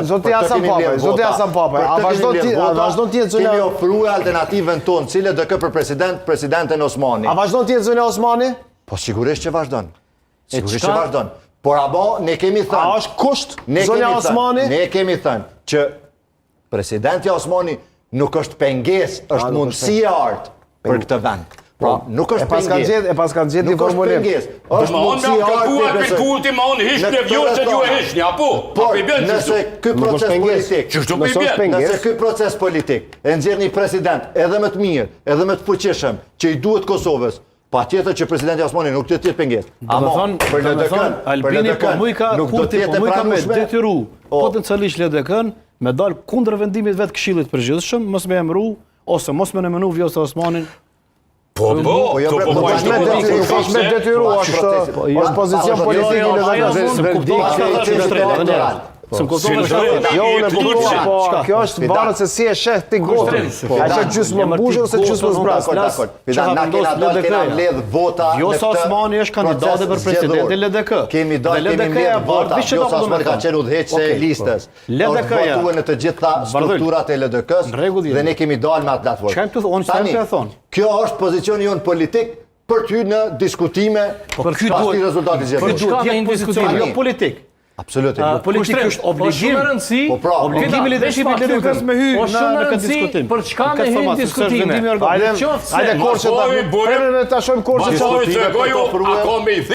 Zoti Hasan Papaj, a vazhdon të jetë zona... Kemi ofruar alternativën tonë, cile do kë për presidenten Osmani. A vazhdon të jetë zona Osmani? Po sigurisht që vazhdon. Sigurisht që vazhdon. Por abo, ne kemi thënë... A është kusht zonja Osmani? Ne kemi thënë që presidenti Osmani nuk është pengesë, është mundësi e artë për këtë vend. Pra, nuk është pengesë. E pas kanë gjetë një formulim. Nuk është pengesë. është mundësi e artë për këtë kurti ma unë hishtë në vjohë që ju e hishtë një, apo? Por, nëse ky proces politik, Nëse ky proces politik e nxjerr një president edhe më të mirë, edhe më të fuqishëm, që i duhet Kosovës, patjetër që presidenti Osmani nuk do të jetë pengesë. Për LDK-n, Albini po më ka kurti po më ka me detyru potencialisht LDK-n me dal kundër vendimit vetë Këshillit të Përgjithshëm, mos me emëru ose mos me nominuu Vjosa Osmanin. është me detyru, është pozicion politik i LDK-s. Jo, unë e kuptoj, po kjo është varet se si e sheh ti gotën. A është gjysmë mbushur ose gjysmë zbras? Na kena mbledh vota. Vjosa Osmani është kandidate për presidentin LDK. Kemi mbledh vota. Vjosa Osmani ka qenë udhëheqëse e listës. LDK-ja votuar në të gjitha strukturat e LDK-s dhe ne kemi dalë me atë platformë. Çka të thonë, çfarë të thonë? Kjo është pozicioni jon politik për ty në diskutime për ky duhet rezultati zgjedhor. Për çka në diskutim, jo politik. Absolutisht. Politik është obligim. Obligimi leadershipit të LDK-s me hy në këtë diskutim. Për çka me hy në diskutime? Hajde Korçë ta shohim Korçë çfarë.